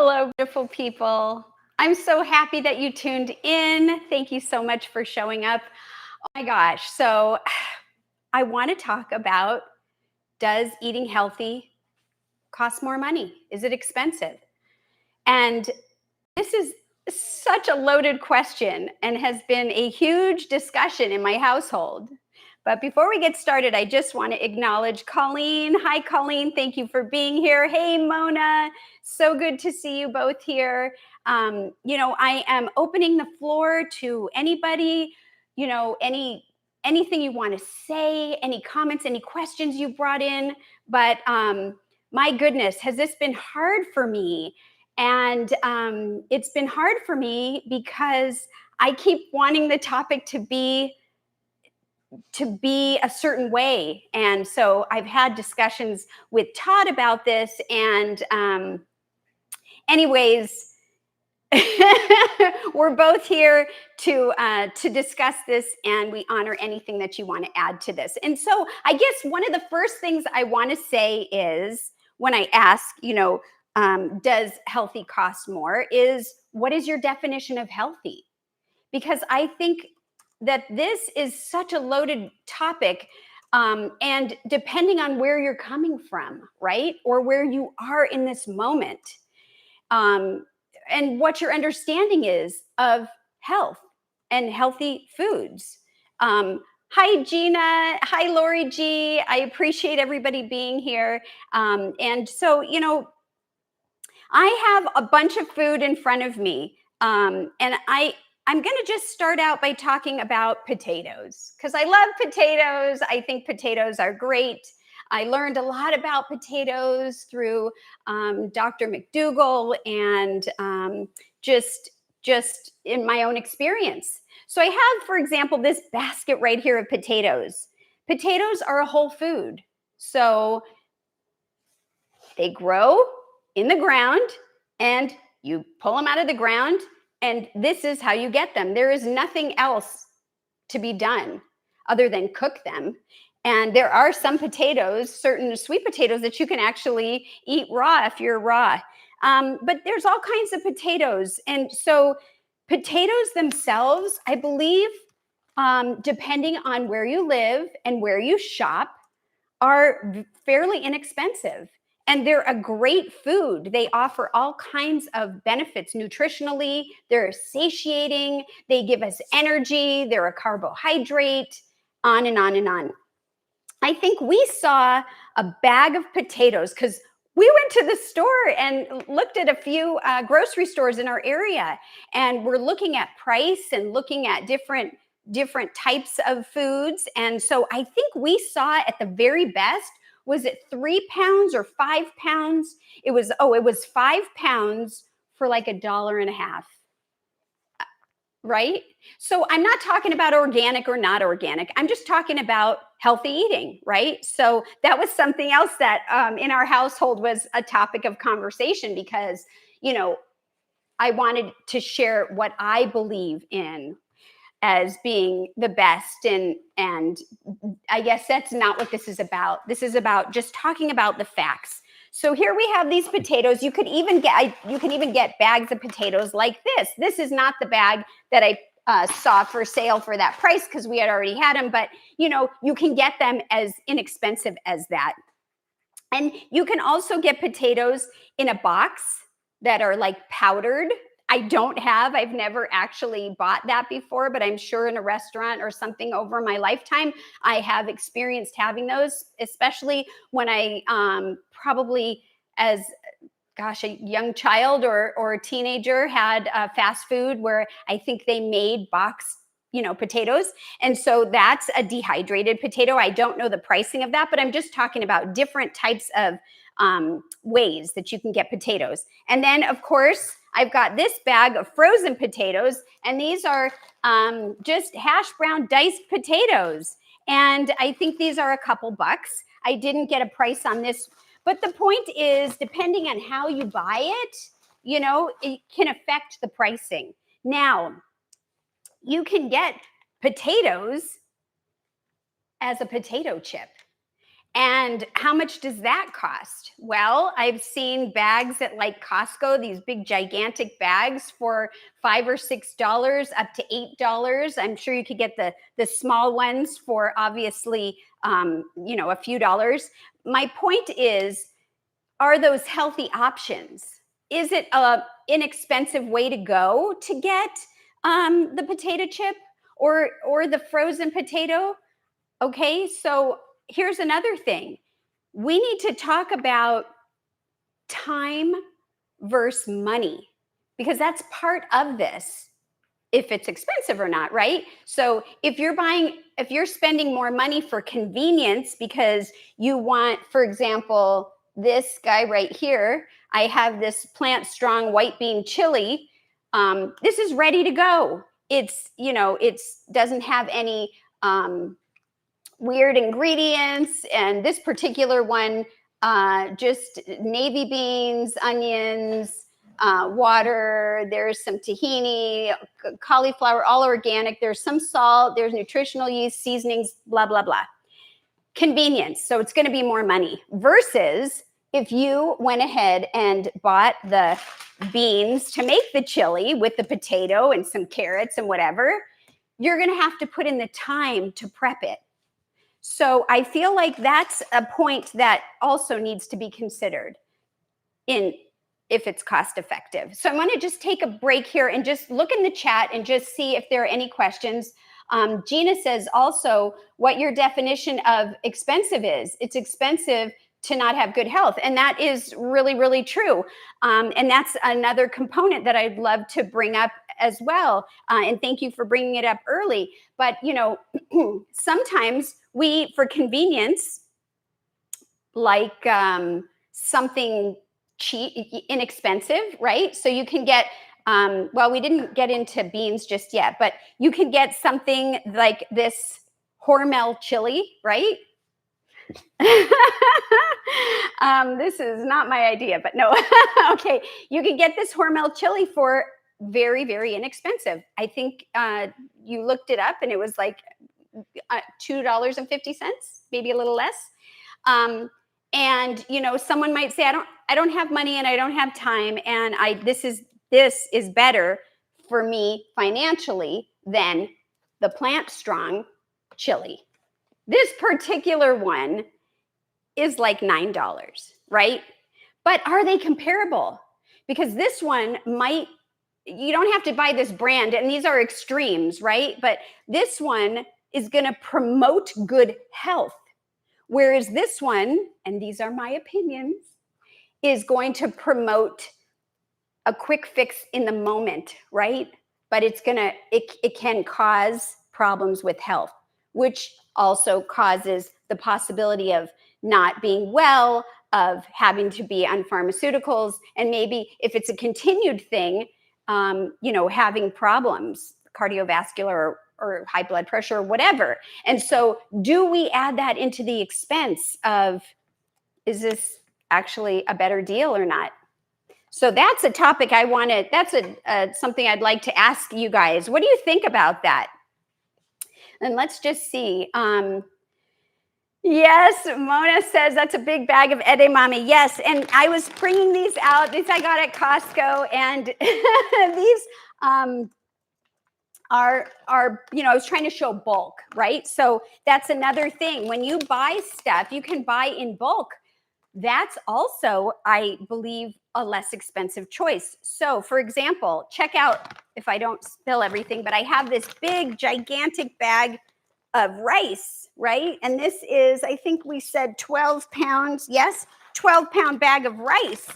Hello, beautiful people. I'm so happy that you tuned in. Thank you so much for showing up. Oh my gosh. So, I want to talk about, does eating healthy cost more money? Is it expensive? And this is such a loaded question and has been a huge discussion in my household. But before we get started, I just want to acknowledge Colleen. Hi, Colleen. Thank you for being here. Hey, Mona. So good to see you both here. I am opening the floor to anybody, anything you want to say, any comments, any questions you brought in. But my goodness, has this been hard for me? And it's been hard for me because I keep wanting the topic to be a certain way. And so I've had discussions with Todd about this. And anyways, we're both here to discuss this, and we honor anything that you want to add to this. And so I guess one of the first things I want to say is, when I ask, does healthy cost more, is what is your definition of healthy? Because I think that this is such a loaded topic, and depending on where you're coming from, right? Or where you are in this moment, and what your understanding is of health and healthy foods. Hi, Gina. Hi, Lori G. I appreciate everybody being here. And so, I have a bunch of food in front of me. And I'm going to just start out by talking about potatoes, because I love potatoes. I think potatoes are great. I learned a lot about potatoes through Dr. McDougall and just in my own experience. So I have, for example, this basket right here of potatoes. Potatoes are a whole food. So they grow in the ground, and you pull them out of the ground, and this is how you get them. There is nothing else to be done other than cook them. And there are some potatoes, certain sweet potatoes, that you can actually eat raw if you're raw. But there's all kinds of potatoes. And so potatoes themselves, I believe, depending on where you live and where you shop, are fairly inexpensive. And they're a great food. They offer all kinds of benefits nutritionally. They're satiating. They give us energy. They're a carbohydrate, on and on and on. I think we saw a bag of potatoes because we went to the store and looked at a few grocery stores in our area, and we're looking at price and looking at different types of foods. And so I think we saw, at the very best, was it 3 pounds or 5 pounds? It was 5 pounds for like $1.50. Right? So I'm not talking about organic or not organic. I'm just talking about healthy eating, right? So that was something else that in our household was a topic of conversation, because, I wanted to share what I believe in as being the best. And I guess that's not what this is about. This is about just talking about the facts. So here we have these potatoes. You can even get bags of potatoes like this. This is not the bag that I saw for sale for that price, because we had already had them. But you can get them as inexpensive as that. And you can also get potatoes in a box that are like powdered. I've never actually bought that before, but I'm sure in a restaurant or something over my lifetime, I have experienced having those, especially when I probably, as a young child or a teenager, had fast food where I think they made box potatoes. And so that's a dehydrated potato. I don't know the pricing of that, but I'm just talking about different types of ways that you can get potatoes. And then, of course, I've got this bag of frozen potatoes, and these are just hash brown diced potatoes. And I think these are a couple bucks. I didn't get a price on this, but the point is, depending on how you buy it, it can affect the pricing. Now, you can get potatoes as a potato chip. And how much does that cost? Well, I've seen bags at like Costco, these big gigantic bags for $5 or $6, up to $8. I'm sure you could get the small ones for obviously a few dollars. My point is, are those healthy options? Is it a inexpensive way to go to get the potato chip or the frozen potato? Okay, so here's another thing. We need to talk about time versus money, because that's part of this, if it's expensive or not, right? So if you're spending more money for convenience because you want, for example, this guy right here, I have this Plant Strong white bean chili. This is ready to go. It's doesn't have any weird ingredients, and this particular one, just navy beans, onions, water, there's some tahini, cauliflower, all organic, there's some salt, there's nutritional yeast, seasonings, blah blah blah. Convenience. So it's going to be more money, versus if you went ahead and bought the beans to make the chili with the potato and some carrots and whatever, you're going to have to put in the time to prep it. So I feel like that's a point that also needs to be considered if it's cost effective. So I want to just take a break here and just look in the chat and just see if there are any questions. Gina says also what your definition of expensive is. It's expensive to not have good health. And that is really, really true. And that's another component that I'd love to bring up as well. And thank you for bringing it up early. But, sometimes we, for convenience, like something cheap, inexpensive, right? So you can get, we didn't get into beans just yet, but you can get something like this Hormel chili, right? This is not my idea, but no. Okay, you can get this Hormel chili for very, very inexpensive. I think you looked it up and it was like $2.50, maybe a little less. And someone might say, I don't have money and I don't have time, and this is better for me financially than the Plant Strong chili. This particular one is like $9, right? But are they comparable? Because this one you don't have to buy this brand, and these are extremes, right? But this one is going to promote good health. Whereas this one, and these are my opinions, is going to promote a quick fix in the moment, right? But it can cause problems with health, which also causes the possibility of not being well, of having to be on pharmaceuticals, and maybe if it's a continued thing, having problems, cardiovascular or high blood pressure or whatever. And so do we add that into the expense of, is this actually a better deal or not? So that's a topic that's something I'd like to ask you guys. What do you think about that? And let's just see. Yes, Mona says that's a big bag of edamame. Yes, and I was bringing these out. These I got at Costco, and these are I was trying to show bulk, right? So that's another thing. When you buy stuff, you can buy in bulk. That's also, I believe, a less expensive choice. So, for example, check out, if I don't spill everything, but I have this big, gigantic bag of rice, right? And this is, I think we said 12 pounds. Yes, 12-pound bag of rice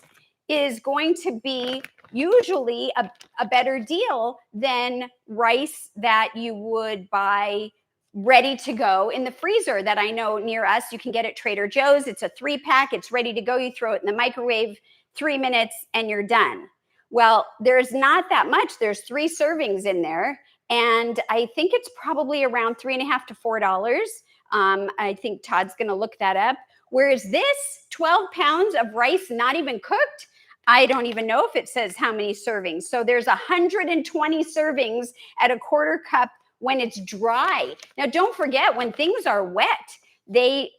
is going to be usually a better deal than rice that you would buy ready to go in the freezer that I know near us. You can get at Trader Joe's. It's a 3-pack. It's ready to go. You throw it in the microwave, 3 minutes, and you're done. Well, there's not that much. There's 3 servings in there. And I think it's probably around $3.50 to $4. I think Todd's going to look that up. Whereas this 12 pounds of rice, not even cooked, I don't even know if it says how many servings. So there's 120 servings at a 1/4 cup when it's dry. Now, don't forget, when things are wet, they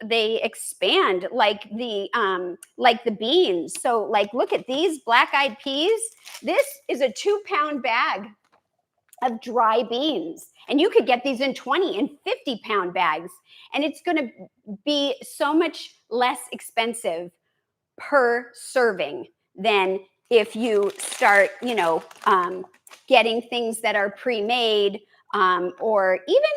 expand like the beans. So like, look at these black-eyed peas. This is a 2-pound bag of dry beans, and you could get these in 20 and 50-pound bags, and it's going to be so much less expensive per serving than if you start, getting things that are pre-made, or even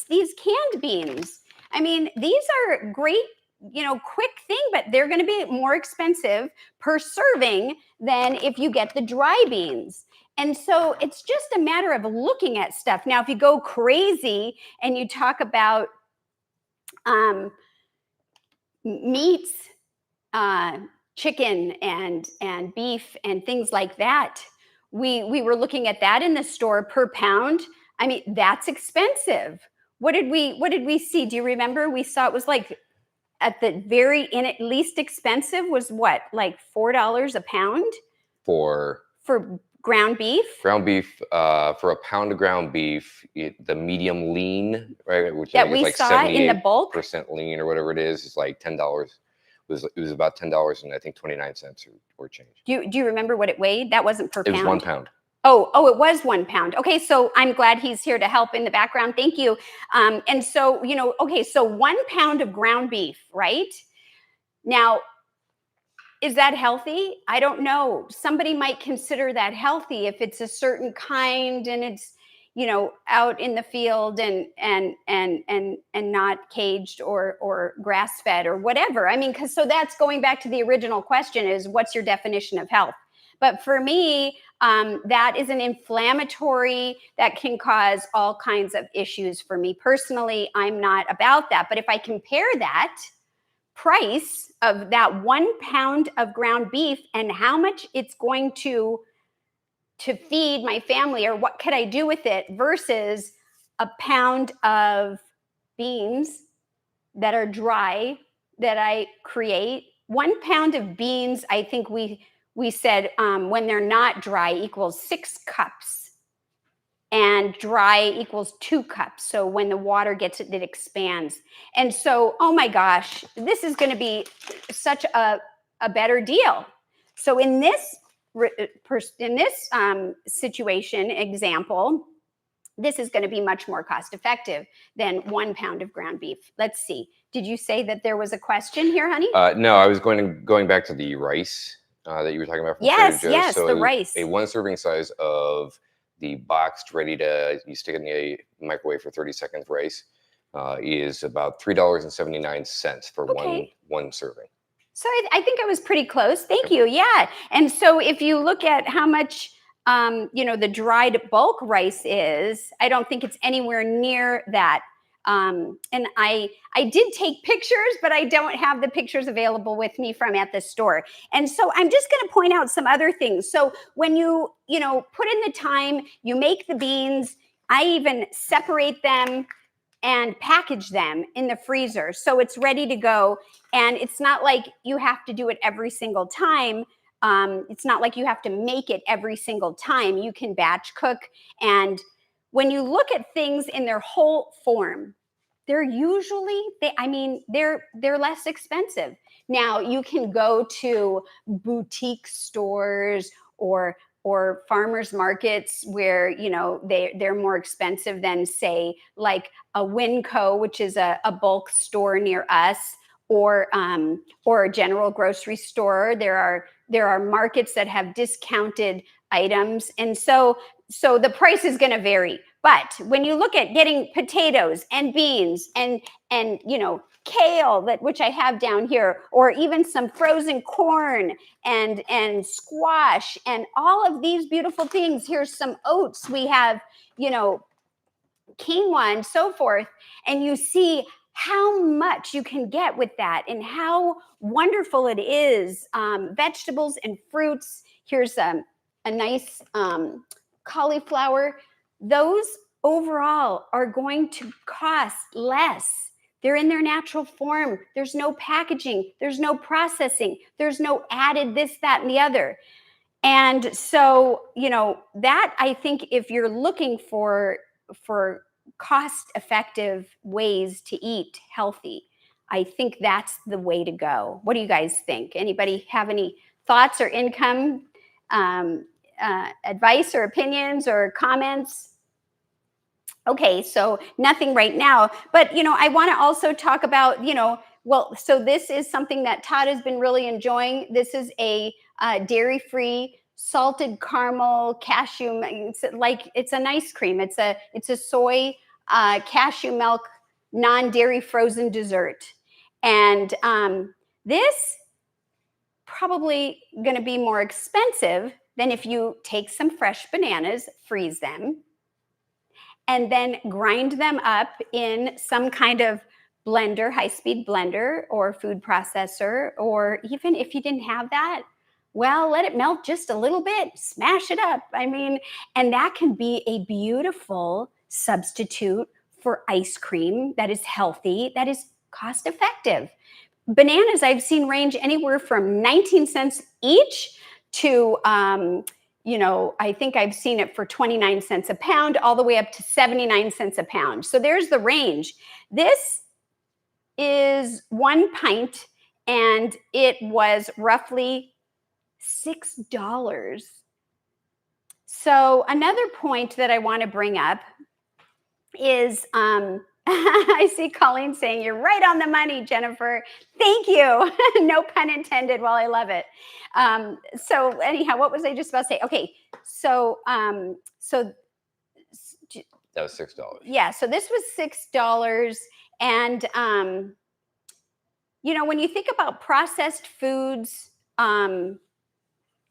these canned beans. I mean, these are great, quick thing, but they're going to be more expensive per serving than if you get the dry beans. And so it's just a matter of looking at stuff. Now, if you go crazy and you talk about meats, chicken and beef and things like that, we were looking at that in the store per pound. I mean, that's expensive. What did we see? Do you remember? We saw it was like at the least expensive was what, like $4 a pound for ground beef. Ground beef, for a pound of ground beef, the medium lean, right, which that I think we is like saw in the bulk % lean or whatever it is like $10. It was about $10 and I think 29 cents or change. Do you remember what it weighed? That wasn't per pound. It was 1 pound. Oh, it was 1 pound. Okay, so I'm glad he's here to help in the background. Thank you. And so, okay, so 1 pound of ground beef, right? Now, is that healthy? I don't know. Somebody might consider that healthy if it's a certain kind and it's, out in the field and not caged or grass fed or whatever. I mean, so that's going back to the original question, is what's your definition of health? But for me, that is an inflammatory that can cause all kinds of issues for me personally. I'm not about that. But if I compare that price of that 1 pound of ground beef and how much it's going to feed my family, or what could I do with it, versus a pound of beans that are dry that I create. 1 pound of beans, I think we said, when they're not dry, equals 6 cups, and dry equals 2 cups. So when the water gets it, it expands. And so, oh my gosh, this is going to be such a better deal. So in this situation example, this is going to be much more cost effective than 1 pound of ground beef. Let's see. Did you say that there was a question here, honey? No, I was going back to the rice that you were talking about. From Yes, so the rice. A 1 serving size of the boxed, ready to you stick in the microwave for 30 seconds rice is about $3.79 for one serving. So I think I was pretty close. Thank you. Yeah. And so if you look at how much, the dried bulk rice is, I don't think it's anywhere near that. And I did take pictures, but I don't have the pictures available with me from at the store. And so I'm just going to point out some other things. So when you put in the time, you make the beans, I even separate them and package them in the freezer so it's ready to go. And it's not like you have to do it every single time. It's not like you have to make it every single time. You can batch cook. And when you look at things in their whole form, they're usually, they're less expensive. Now, you can go to boutique stores or farmers markets where they're more expensive than, say, like a Winco, which is a bulk store near us, or a general grocery store. There are markets that have discounted items, and so the price is going to vary. But when you look at getting potatoes and beans and kale, which I have down here, or even some frozen corn and squash and all of these beautiful things. Here's some oats. We have, quinoa and so forth. And you see how much you can get with that and how wonderful it is. Vegetables and fruits. Here's a nice cauliflower. Those overall are going to cost less. They're in their natural form. There's no packaging. There's no processing. There's no added this, that, and the other. And so, that, I think, if you're looking for cost-effective ways to eat healthy. I think that's the way to go. What do you guys think? Anybody have any thoughts or income advice or opinions or comments? Okay, so nothing right now, but I want to also talk about, well, so this is something that Todd has been really enjoying. This is a dairy-free salted caramel cashew. It's an ice cream. It's a soy cashew milk non-dairy frozen dessert, and this probably going to be more expensive than if you take some fresh bananas, freeze them, and then grind them up in some kind of blender, high-speed blender or food processor, or even if you didn't have that, well, let it melt just a little bit, smash it up. I mean, and that can be a beautiful substitute for ice cream that is healthy, that is cost-effective. Bananas I've seen range anywhere from 19 cents each to I think I've seen it for 29 cents a pound, all the way up to 79 cents a pound. So there's the range. This is 1 pint, and it was roughly $6. So another point that I want to bring up is I see Colleen saying, "You're right on the money, Jennifer." Thank you. No pun intended. Well, I love it. So anyhow, what was I just about to say? Okay, so that was $6. Yeah, so this was $6, and when you think about processed foods,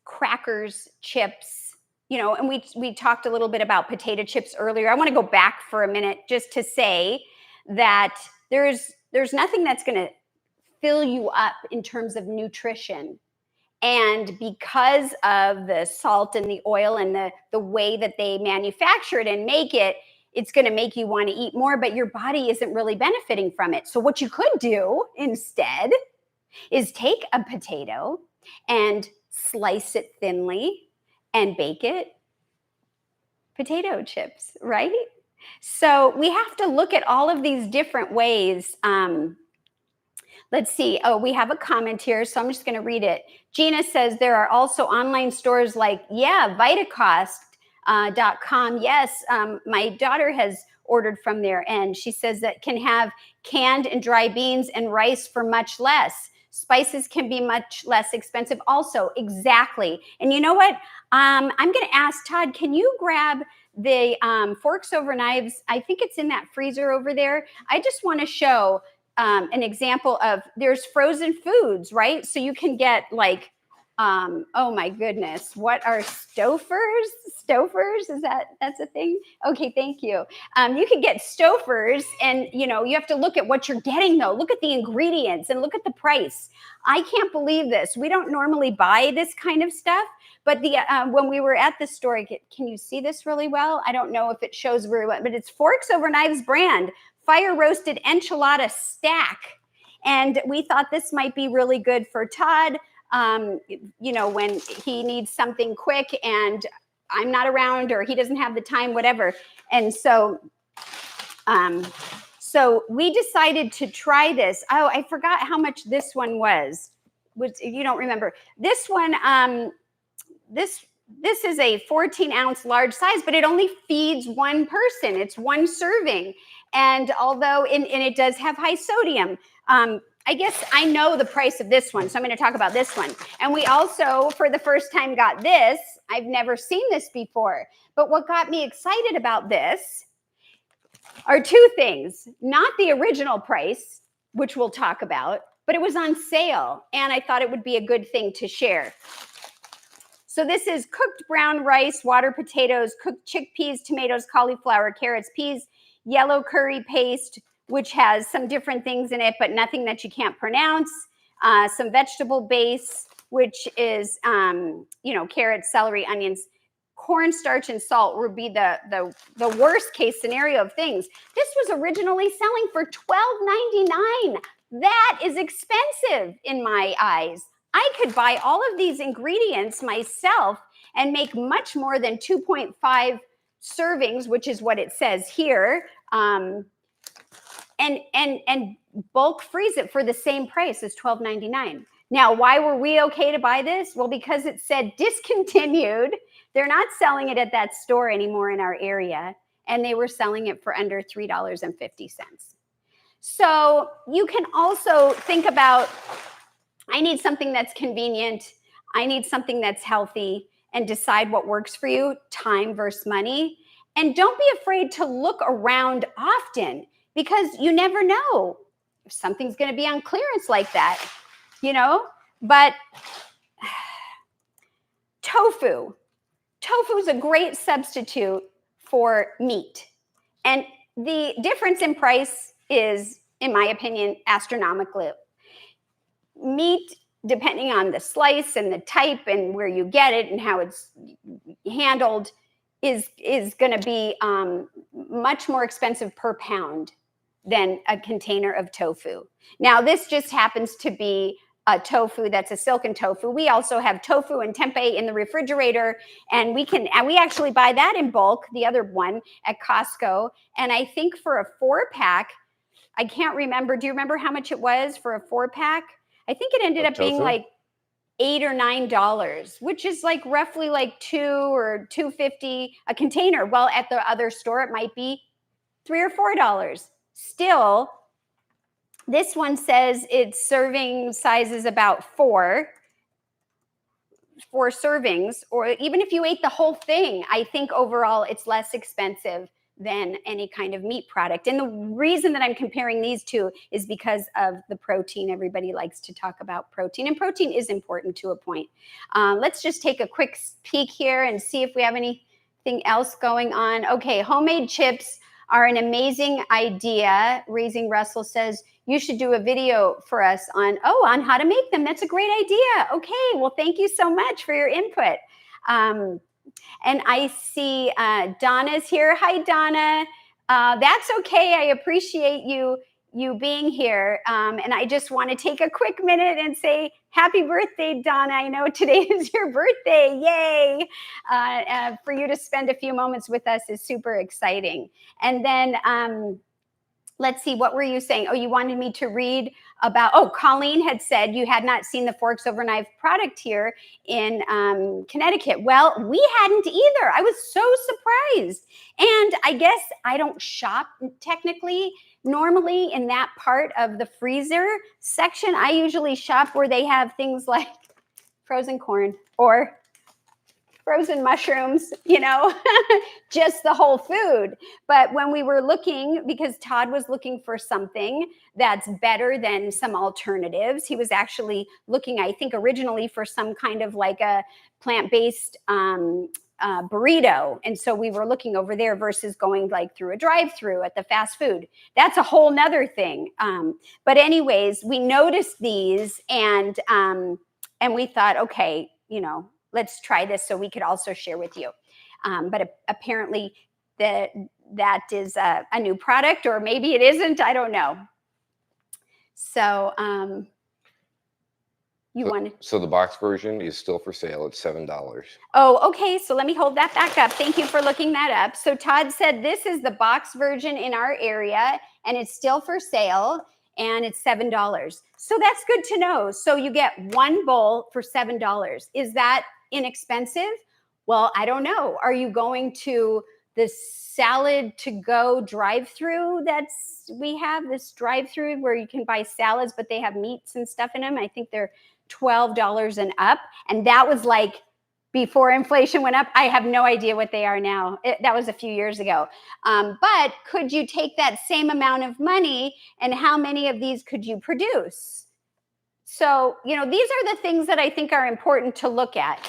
crackers, chips. And we talked a little bit about potato chips earlier. I want to go back for a minute just to say that there's nothing that's going to fill you up in terms of nutrition. And because of the salt and the oil and the way that they manufacture it and make it, it's going to make you want to eat more, but your body isn't really benefiting from it. So what you could do instead is take a potato and slice it thinly and bake it. Potato chips, right? So we have to look at all of these different ways. Let's see. Oh, we have a comment here, so I'm just going to read it. Gina says there are also online stores like, Vitacost.com. Yes, my daughter has ordered from there, and she says that can have canned and dry beans and rice for much less. Spices can be much less expensive also. Exactly. And you know what? I'm going to ask Todd, can you grab the forks over knives? I think it's in that freezer over there. I just want to show an example of, there's frozen foods, right? So you can get oh my goodness, what are Stouffer's? Stouffer's, that's a thing? Okay, thank you. You can get Stouffer's, and you have to look at what you're getting though. Look at the ingredients and look at the price. I can't believe this. We don't normally buy this kind of stuff, but when we were at the store, can you see this really well? I don't know if it shows very well, but it's Forks Over Knives brand, fire roasted enchilada stack. And we thought this might be really good for Todd. When he needs something quick and I'm not around, or he doesn't have the time, whatever. And so we decided to try this. Oh, I forgot how much this one was. You don't remember. This one, this is a 14-ounce large size, but it only feeds one person. It's one serving. And although, and it does have high sodium, I guess I know the price of this one, so I'm going to talk about this one. And we also, for the first time, got this. I've never seen this before. But what got me excited about this are two things. Not the original price, which we'll talk about, but it was on sale. And I thought it would be a good thing to share. So this is cooked brown rice, water potatoes, cooked chickpeas, tomatoes, cauliflower, carrots, peas, yellow curry paste, which has some different things in it, but nothing that you can't pronounce. Some vegetable base, which is, carrots, celery, onions, cornstarch, and salt would be the worst case scenario of things. This was originally selling for $12.99. That is expensive in my eyes. I could buy all of these ingredients myself and make much more than 2.5 servings, which is what it says here, And bulk freeze it for the same price as $12.99. Now, why were we okay to buy this? Well, because it said discontinued. They're not selling it at that store anymore in our area, and they were selling it for under $3.50. So you can also think about, I need something that's convenient. I need something that's healthy, and decide what works for you, time versus money. And don't be afraid to look around often, because you never know if something's going to be on clearance like that, But tofu is a great substitute for meat. And the difference in price is, in my opinion, astronomical. Meat, depending on the slice and the type and where you get it and how it's handled, is going to be much more expensive per pound than a container of tofu. Now, this just happens to be a tofu that's a silken tofu. We also have tofu and tempeh in the refrigerator, and we actually buy that in bulk, the other one, at Costco. And I think for a 4-pack, I can't remember. Do you remember how much it was for a 4-pack? I think it ended up being like $8 or $9, which is like roughly like $2 or $2.50 a container. Well, at the other store, it might be $3 or $4. Still, this one says its serving size is about 4 servings, or even if you ate the whole thing, I think overall it's less expensive than any kind of meat product. And the reason that I'm comparing these two is because of the protein. Everybody likes to talk about protein, and protein is important to a point. Let's just take a quick peek here and see if we have anything else going on. Okay, homemade chips are an amazing idea. Raising Russell says, you should do a video for us on how to make them. That's a great idea. Okay, well, thank you so much for your input. And I see Donna's here. Hi, Donna. That's okay. I appreciate you being here. And I just want to take a quick minute and say happy birthday, Donna. I know today is your birthday. Yay. For you to spend a few moments with us is super exciting. And then let's see, what were you saying? Oh, you wanted me to read about, Colleen had said you had not seen the Forks Over Knife product here in Connecticut. Well, we hadn't either. I was so surprised. And I guess I don't shop technically normally in that part of the freezer section. I usually shop where they have things like frozen corn or frozen mushrooms, just the whole food. But when we were looking, because Todd was looking for something that's better than some alternatives, he was actually looking, I think, originally for some kind of like a plant-based burrito. And so we were looking over there versus going like through a drive-through at the fast food. That's a whole nother thing. But anyways, we noticed these and we thought, okay, let's try this so we could also share with you. But apparently that is a new product, or maybe it isn't. I don't know. So So the box version is still for sale at $7. Oh, okay. So let me hold that back up. Thank you for looking that up. So Todd said this is the box version in our area, and it's still for sale, and it's $7. So that's good to know. So you get one bowl for $7. Is that inexpensive? Well, I don't know. Are you going to the salad to go drive-through we have this drive-through where you can buy salads, but they have meats and stuff in them? I think they're $12 and up. And that was like before inflation went up. I have no idea what they are now. That was a few years ago. But could you take that same amount of money, and how many of these could you produce? So, these are the things that I think are important to look at.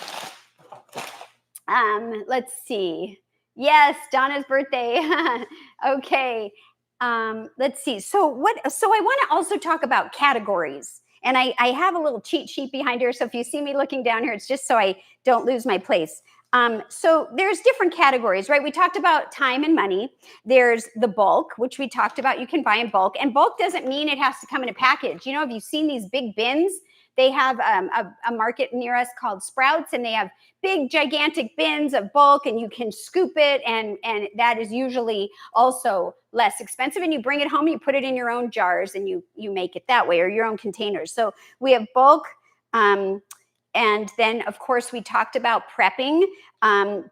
Let's see. Yes, Donna's birthday. Okay. Let's see. So I want to also talk about categories. And I have a little cheat sheet behind here. So if you see me looking down here, it's just so I don't lose my place. So there's different categories, right? We talked about time and money. There's the bulk, which we talked about. You can buy in bulk. And bulk doesn't mean it has to come in a package. Have you seen these big bins They have a market near us called Sprouts, and they have big, gigantic bins of bulk, and you can scoop it, and that is usually also less expensive. And you bring it home, you put it in your own jars, and you make it that way, or your own containers. So we have bulk. And then, of course, we talked about prepping,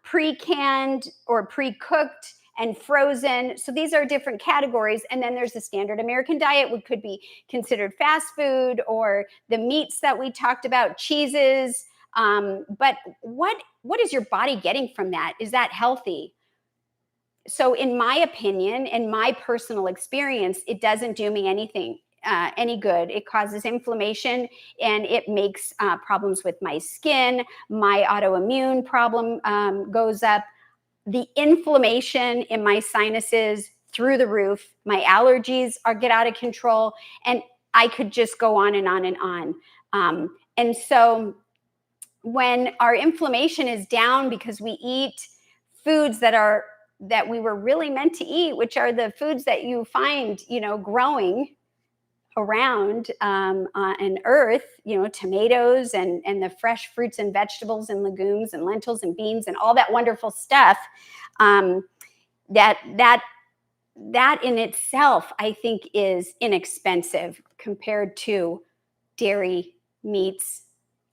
pre-canned or pre-cooked and frozen. So these are different categories. And then there's the standard American diet, which could be considered fast food, or the meats that we talked about, cheeses. But what is your body getting from that? Is that healthy? So in my opinion, in my personal experience, it doesn't do me anything. Any good. It causes inflammation, and it makes problems with my skin. My autoimmune problem goes up. The inflammation in my sinuses through the roof. My allergies get out of control, and I could just go on and on and on. And so when our inflammation is down because we eat foods that we were really meant to eat, which are the foods that you find, growing around on earth, tomatoes and the fresh fruits and vegetables and legumes and lentils and beans and all that wonderful stuff, that in itself, I think, is inexpensive compared to dairy, meats,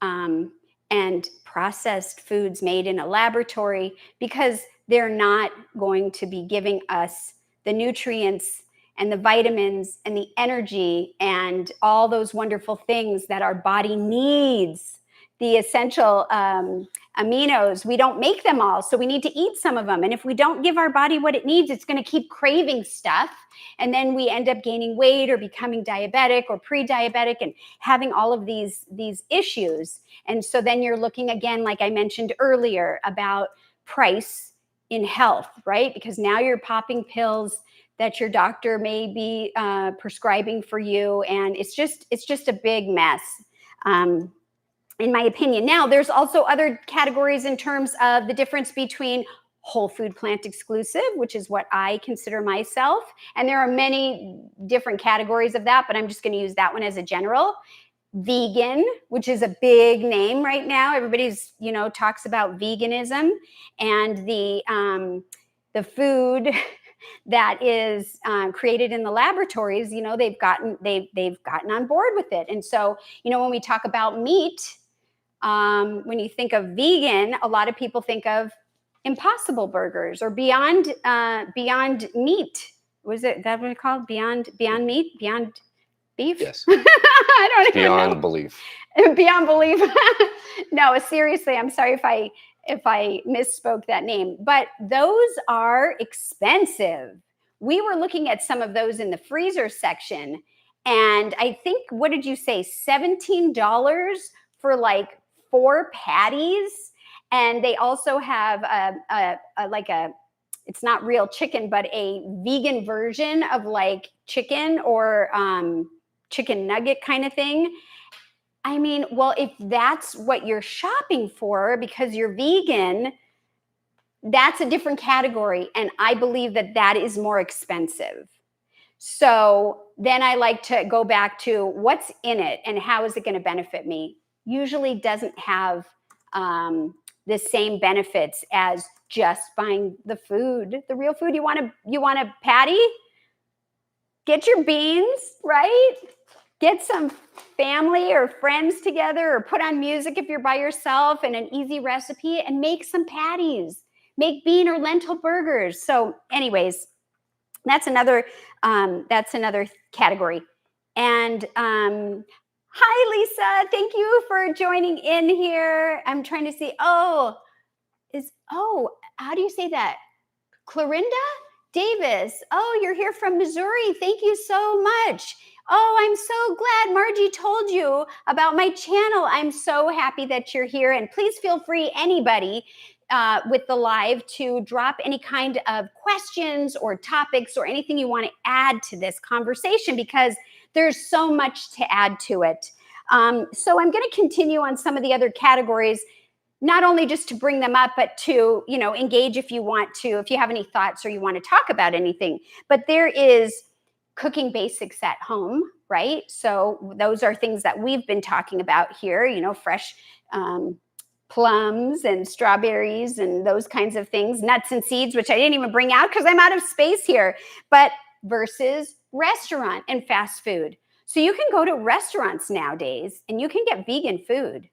and processed foods made in a laboratory, because they're not going to be giving us the nutrients and the vitamins and the energy and all those wonderful things that our body needs. The essential aminos, we don't make them all, so we need to eat some of them. And if we don't give our body what it needs, it's going to keep craving stuff. And then we end up gaining weight or becoming diabetic or pre-diabetic and having all of these issues. And so then you're looking again, like I mentioned earlier, about price in health, right? Because now you're popping pills that your doctor may be prescribing for you, and it's just a big mess, in my opinion. Now, there's also other categories in terms of the difference between whole food plant exclusive, which is what I consider myself, and there are many different categories of that, but I'm just going to use that one as a general. Vegan, which is a big name right now. Everybody's talks about veganism, and the food that is created in the laboratories, they've gotten on board with it. And so, when we talk about meat, when you think of vegan, a lot of people think of Impossible Burgers or Beyond Meat. Was it that what it's called? Beyond Meat? Beyond Beef? Yes. I don't even Beyond know. belief. Beyond belief. No, seriously, I'm sorry if I misspoke that name, but those are expensive. We were looking at some of those in the freezer section, and I think, what did you say, $17 for like 4 patties? And they also have it's not real chicken, but a vegan version of like chicken or chicken nugget kind of thing. I mean, well, if that's what you're shopping for because you're vegan, that's a different category. And I believe that is more expensive. So then I like to go back to what's in it and how is it going to benefit me? Usually doesn't have the same benefits as just buying the food, the real food. You want a patty? Get your beans, right? Get some family or friends together, or put on music if you're by yourself, and an easy recipe, and make some patties. Make bean or lentil burgers. So anyways, that's another category. And hi, Lisa. Thank you for joining in here. I'm trying to see. How do you say that? Clorinda Davis. Oh, you're here from Missouri. Thank you so much. Oh, I'm so glad Margie told you about my channel. I'm so happy that you're here. And please feel free, anybody with the live, to drop any kind of questions or topics or anything you want to add to this conversation, because there's so much to add to it. So I'm going to continue on some of the other categories, not only just to bring them up, but to, engage if you want to, if you have any thoughts or you want to talk about anything. But there is cooking basics at home. right? So those are things that we've been talking about here, fresh plums and strawberries and those kinds of things, nuts and seeds, which I didn't even bring out because I'm out of space here, but versus restaurant and fast food. So you can go to restaurants nowadays and you can get vegan food.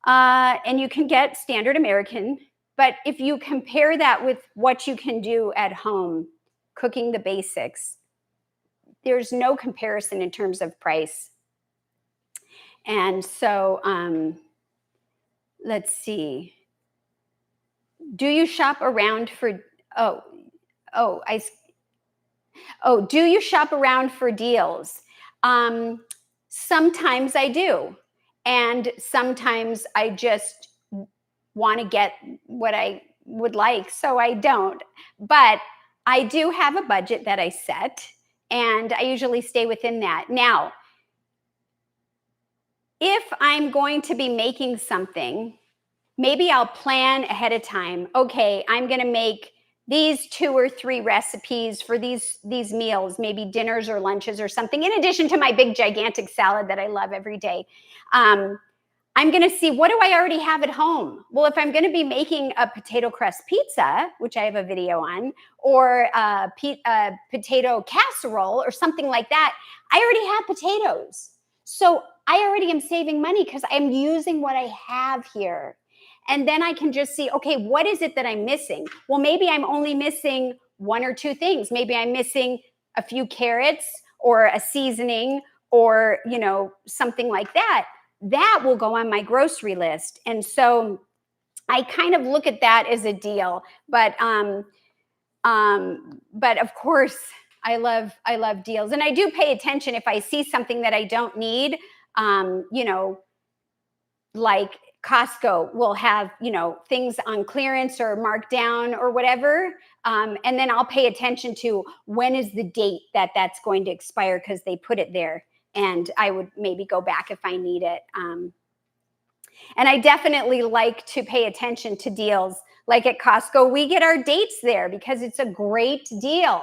And you can get standard American. But if you compare that with what you can do at home, cooking the basics, there's no comparison in terms of price. And so let's see. Do you shop around for, do you shop around for deals? Sometimes I do. And sometimes I just want to get what I would like, so I don't. But I do have a budget that I set, and I usually stay within that. Now, if I'm going to be making something, maybe I'll plan ahead of time. Okay, I'm going to make these 2 or 3 recipes for these meals, maybe dinners or lunches or something, in addition to my big gigantic salad that I love every day. I'm going to see, what do I already have at home? Well, if I'm going to be making a potato crust pizza, which I have a video on, or a potato casserole or something like that, I already have potatoes. So I already am saving money because I'm using what I have here. And then I can just see, okay, what is it that I'm missing? Well, maybe I'm only missing 1 or 2 things. Maybe I'm missing a few carrots or a seasoning or, something like that. That will go on my grocery list. And so I kind of look at that as a deal. But of course, I love deals. And I do pay attention if I see something that I don't need, like Costco will have, things on clearance or marked down or whatever. And then I'll pay attention to when is the date that that's going to expire because they put it there. And I would maybe go back if I need it. And I definitely like to pay attention to deals. Like at Costco, we get our dates there because it's a great deal.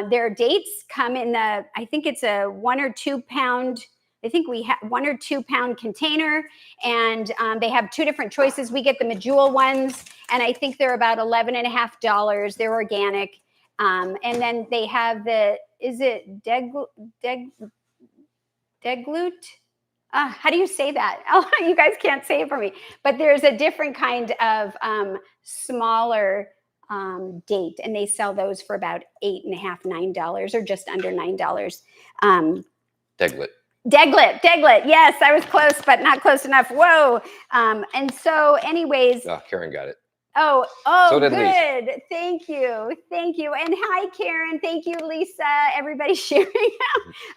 Their dates come in I think it's a 1 or 2 pound, I think we have 1 or 2 pound container, and they have 2 different choices. We get the Medjool ones, and I think they're about $11.50. They're organic. And then they have is it Deglut? How do you say that? Oh, you guys can't say it for me. But there's a different kind of smaller date, and they sell those for about $8.50, $9, or just under $9. Deglet. Yes, I was close, but not close enough. Whoa. And so, anyways. Oh, Karen got it. Oh, so did good. Lisa. Thank you. And hi, Karen. Thank you, Lisa. Everybody sharing.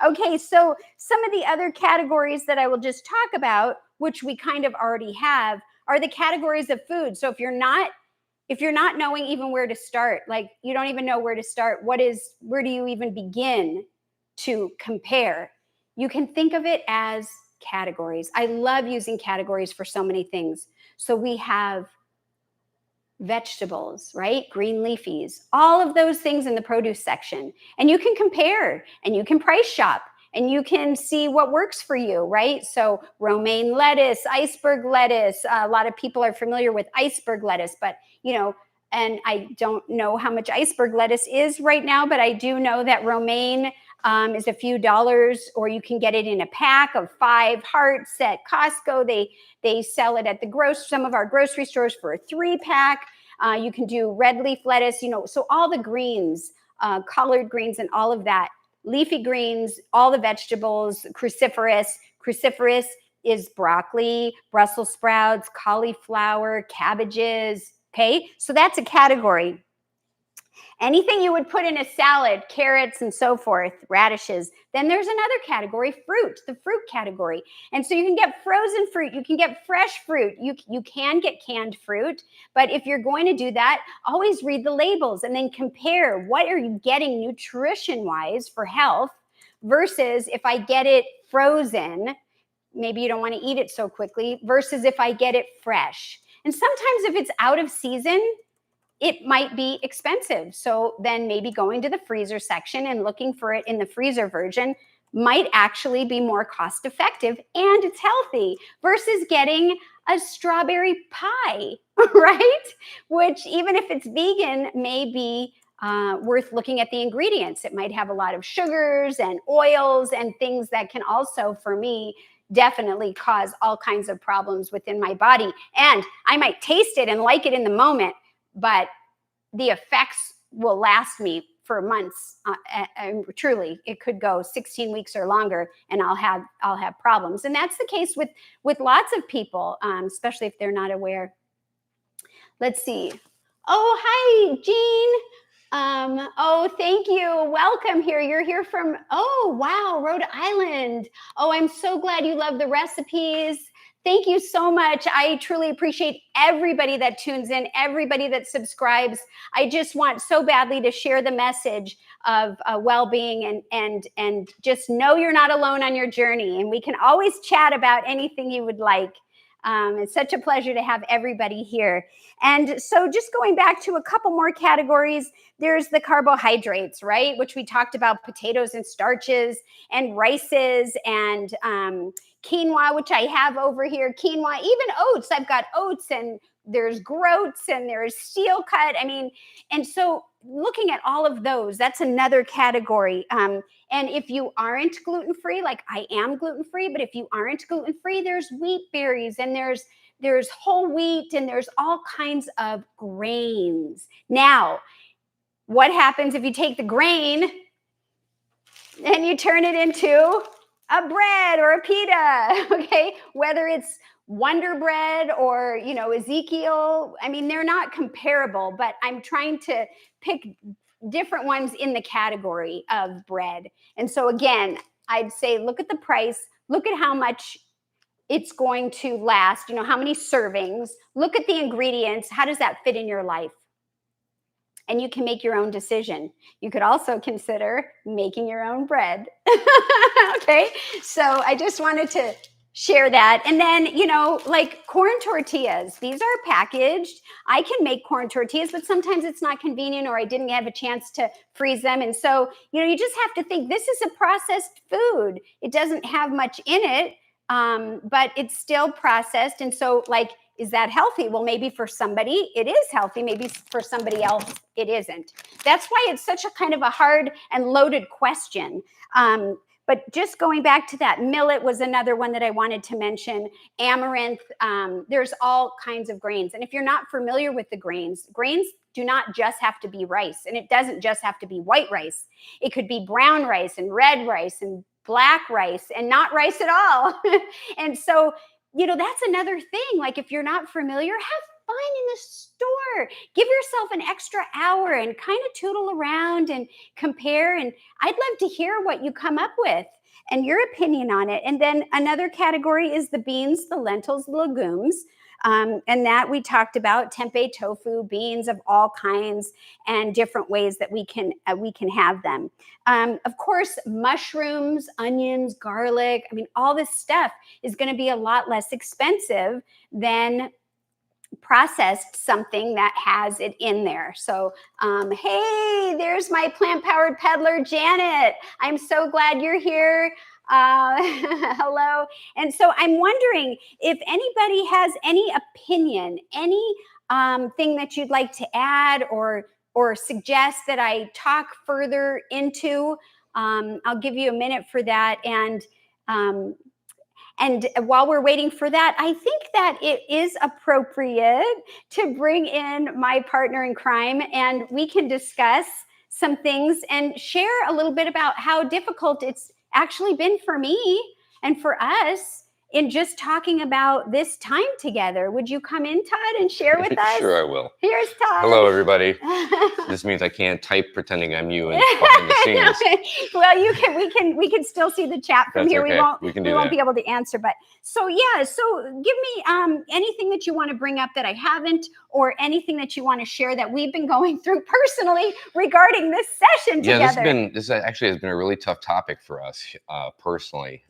Okay, so some of the other categories that I will just talk about, which we kind of already have, are the categories of food. So if you're not knowing even where to start, like you don't even know where to start, where do you even begin to compare? You can think of it as categories. I love using categories for so many things. So we have vegetables, right? Green leafies, all of those things in the produce section. And you can compare and you can price shop and you can see what works for you, right? So romaine lettuce, iceberg lettuce, a lot of people are familiar with iceberg lettuce, but and I don't know how much iceberg lettuce is right now, but I do know that romaine is a few dollars, or you can get it in a pack of 5 hearts at Costco. They sell it at some of our grocery stores for a 3-pack. You can do red leaf lettuce, so all the greens, collard greens and all of that, leafy greens, all the vegetables, cruciferous. Cruciferous is broccoli, Brussels sprouts, cauliflower, cabbages. Okay, so that's a category. Anything you would put in a salad, carrots and so forth, radishes. Then there's another category, fruit, the fruit category. And so you can get frozen fruit, you can get fresh fruit, you can get canned fruit. But if you're going to do that, always read the labels and then compare what are you getting nutrition-wise for health versus if I get it frozen, maybe you don't want to eat it so quickly, versus if I get it fresh. And sometimes if it's out of season, it might be expensive. So then maybe going to the freezer section and looking for it in the freezer version might actually be more cost effective and it's healthy versus getting a strawberry pie, right? Which, even if it's vegan, may be worth looking at the ingredients. It might have a lot of sugars and oils and things that can also, for me, definitely cause all kinds of problems within my body. And I might taste it and like it in the moment, but the effects will last me for months. Truly, it could go 16 weeks or longer, and I'll have problems. And that's the case with lots of people, especially if they're not aware. Let's see. Oh, hi, Jean. Oh, thank you. Welcome here. You're here from, oh, wow, Rhode Island. Oh, I'm so glad you love the recipes. Thank you so much. I truly appreciate everybody that tunes in, everybody that subscribes. I just want so badly to share the message of well-being and just know you're not alone on your journey. And we can always chat about anything you would like. It's such a pleasure to have everybody here. And so just going back to a couple more categories, there's the carbohydrates, right? Which we talked about, potatoes and starches and rices and quinoa, which I have over here, quinoa, even oats. I've got oats, and there's groats, and there's steel cut. I mean, and so looking at all of those, that's another category. And if you aren't gluten-free, like I am gluten-free, but if you aren't gluten-free, there's wheat berries, and there's whole wheat, and there's all kinds of grains. Now, what happens if you take the grain and you turn it into a bread or a pita, okay? Whether it's Wonder Bread or, Ezekiel, I mean, they're not comparable, but I'm trying to pick different ones in the category of bread. And so again, I'd say look at the price, look at how much it's going to last, how many servings, look at the ingredients, how does that fit in your life? And you can make your own decision. You could also consider making your own bread. Okay, so I just wanted to share that. And then, like corn tortillas, these are packaged. I can make corn tortillas, but sometimes it's not convenient, or I didn't have a chance to freeze them. And so, you just have to think this is a processed food. It doesn't have much in it, but it's still processed. And so, is that healthy? Well, maybe for somebody it is healthy. Maybe for somebody else it isn't. That's why it's such a kind of a hard and loaded question. But just going back to that, millet was another one that I wanted to mention. Amaranth, there's all kinds of grains. And if you're not familiar with the grains do not just have to be rice. And it doesn't just have to be white rice. It could be brown rice and red rice and black rice and not rice at all. And so, that's another thing. Like, if you're not familiar, have fun in the store. Give yourself an extra hour and kind of tootle around and compare. And I'd love to hear what you come up with and your opinion on it. And then another category is the beans, the lentils, the legumes. And that we talked about, tempeh, tofu, beans of all kinds, and different ways that we can have them. Of course, mushrooms, onions, garlic. I mean, all this stuff is going to be a lot less expensive than processed something that has it in there. So, hey, there's my plant-powered peddler, Janet. I'm so glad you're here. Hello. And so I'm wondering if anybody has any opinion, any thing that you'd like to add or suggest that I talk further into. I'll give you a minute for that. And while we're waiting for that, I think that it is appropriate to bring in my partner in crime, and we can discuss some things and share a little bit about how difficult it's actually been for me and for us in just talking about this time together. Would you come in, Todd, and share with us? Sure, I will. Here's Todd. Hello, everybody. This means I can't type pretending I'm you and behind the scenes. Well, we can still see the chat from That's here. okay. We can do won't that. be able to answer, but so give me anything that you want to bring up that I haven't, or anything that you want to share that we've been going through personally regarding this session together. This actually has been a really tough topic for us personally.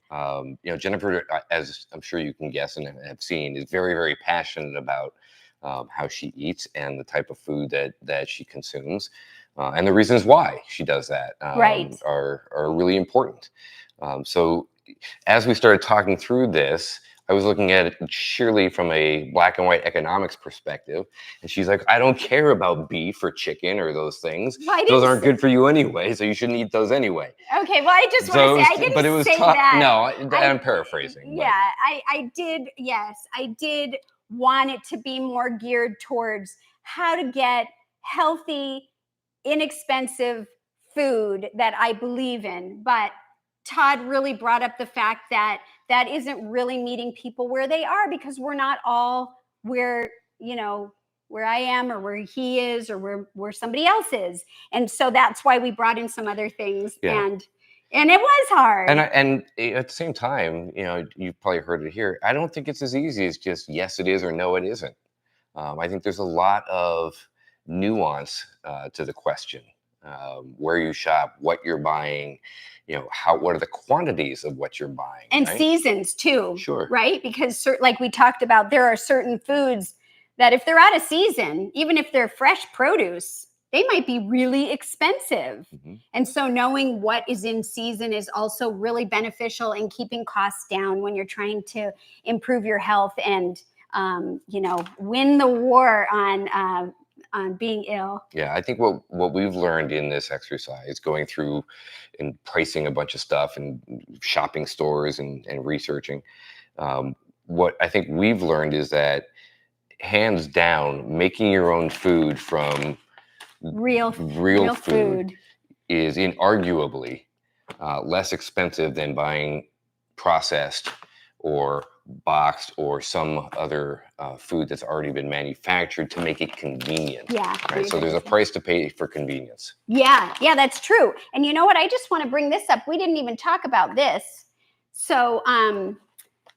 Jennifer, as I'm sure you can guess and have seen, is very, very passionate about how she eats and the type of food that she consumes, and the reasons why she does that right. are really important. So as we started talking through this, I was looking at it sheerly from a black and white economics perspective. And she's like, I don't care about beef or chicken or those things. Well, I Those didn't aren't say, good for you anyway, so you shouldn't eat those anyway. okay, well, I just want So, to it say, was, I but it didn't was say tough. that. No, I, I'm paraphrasing. yeah, I did. Yes, I did want it to be more geared towards how to get healthy, inexpensive food that I believe in. But Todd really brought up the fact that that isn't really meeting people where they are, because we're not all where, you know, where I am or where he is or where somebody else is. And so that's why we brought in some other things. Yeah. And it was hard. And at the same time, you've probably heard it here. I don't think it's as easy as just yes, it is or no, it isn't. I think there's a lot of nuance to the question. Where you shop, what you're buying, what are the quantities of what you're buying, and right? seasons too. Sure. Right? Because like we talked about, there are certain foods that if they're out of season, even if they're fresh produce, they might be really expensive. Mm-hmm. And so knowing what is in season is also really beneficial in keeping costs down when you're trying to improve your health and win the war on being ill. Yeah, I think what we've learned in this exercise, going through and pricing a bunch of stuff and shopping stores and researching, what I think we've learned is that hands down, making your own food from real food is inarguably less expensive than buying processed or boxed or some other food that's already been manufactured to make it convenient. Yeah. Right. So there's a price to pay for convenience. Yeah, that's true. And you know what? I just want to bring this up. We didn't even talk about this. So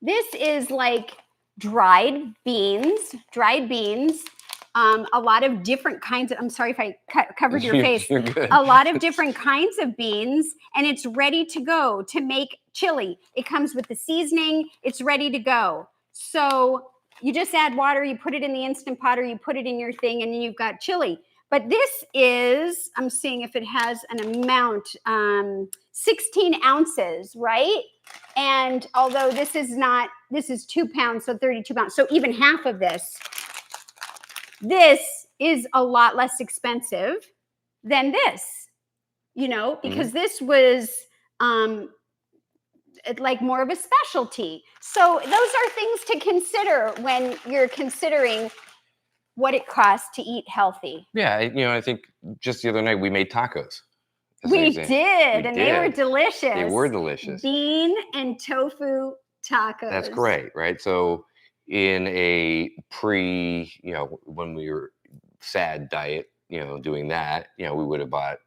this is like dried beans. A lot of different kinds of, I'm sorry if I covered your face. You're good. A lot of different kinds of beans, and it's ready to go to make chili. It comes with the seasoning. It's ready to go. So you just add water, you put it in the Instant Pot, or you put it in your thing, and then you've got chili. But this is, I'm seeing if it has an amount, 16 ounces, right? And although this is 2 pounds, so 32 pounds. So even half of this is a lot less expensive than this, because this was like more of a specialty. So those are things to consider when you're considering what it costs to eat healthy. Yeah, I think just the other night we made tacos. We did, and they were delicious. They were delicious. Bean and tofu tacos. That's great, right? So in a when we were sad diet, doing that, we would have bought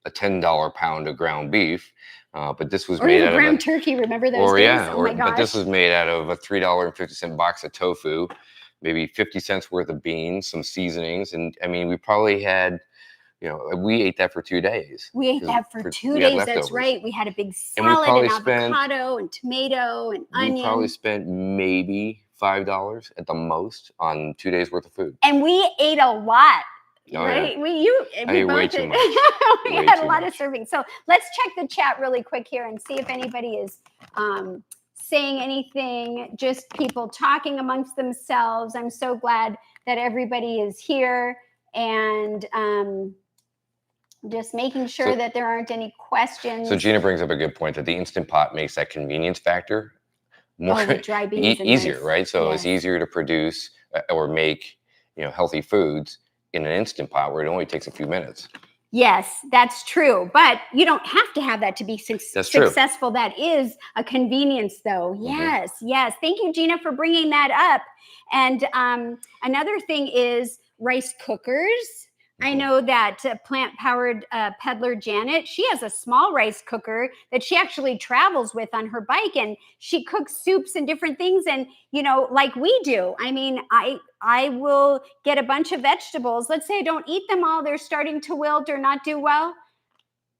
a $10 pound of ground beef, but this was made out of ground turkey. Remember those days? Oh my gosh! But this was made out of a $3.50 box of tofu, maybe 50 cents worth of beans, some seasonings, and I mean, we probably had. We ate that for 2 days. We ate that for 2 days. That's right. We had a big salad and avocado and tomato and onion. We probably spent maybe $5 at the most on 2 days worth of food. And we ate a lot. Oh, right? Yeah. I ate way too much. We had a lot of servings. So let's check the chat really quick here and see if anybody is saying anything. Just people talking amongst themselves. I'm so glad that everybody is here, and just making sure that there aren't any questions. So Gina brings up a good point that the Instant Pot makes that convenience factor more dry beans easier, right? So it's easier to produce or make healthy foods in an Instant Pot where it only takes a few minutes. Yes, that's true. But you don't have to have that to be successful. That is a convenience, though. Yes, yes. Thank you, Gina, for bringing that up. And another thing is rice cookers. I know that plant-powered peddler Janet, she has a small rice cooker that she actually travels with on her bike, and she cooks soups and different things. And, like we do, I mean, I will get a bunch of vegetables. Let's say I don't eat them all. They're starting to wilt or not do well.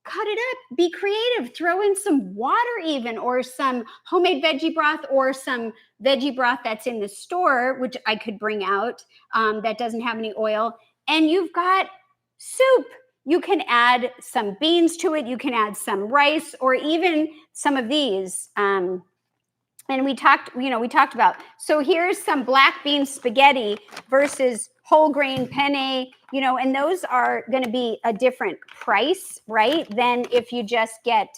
Cut it up, be creative, throw in some water even, or some homemade veggie broth, or some veggie broth that's in the store, which I could bring out, that doesn't have any oil. And you've got soup. You can add some beans to it. You can add some rice, or even some of these. And we talked about, so here's some black bean spaghetti versus whole grain penne, and those are going to be a different price, right, than if you just get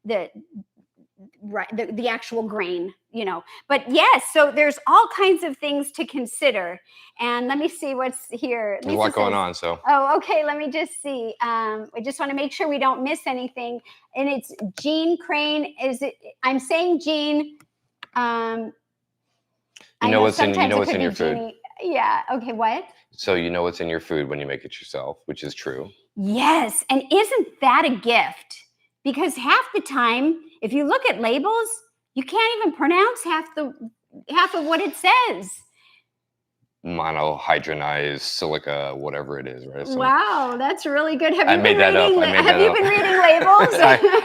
the the actual grain, but yes, so there's all kinds of things to consider. And let me see what's here. There's a lot going on, so. Oh, okay, let me just see. I just want to make sure we don't miss anything. And it's Jean Crane. I'm saying Jean. You know what's in your food. Jeannie. Yeah, okay, what? So you know what's in your food when you make it yourself, which is true. Yes, and isn't that a gift? Because half the time, if you look at labels, you can't even pronounce half of what it says. Monohydronized silica, whatever it is, right? Wow, that's really good. Have I you made been that up. reading? I made Have that you up. been reading labels?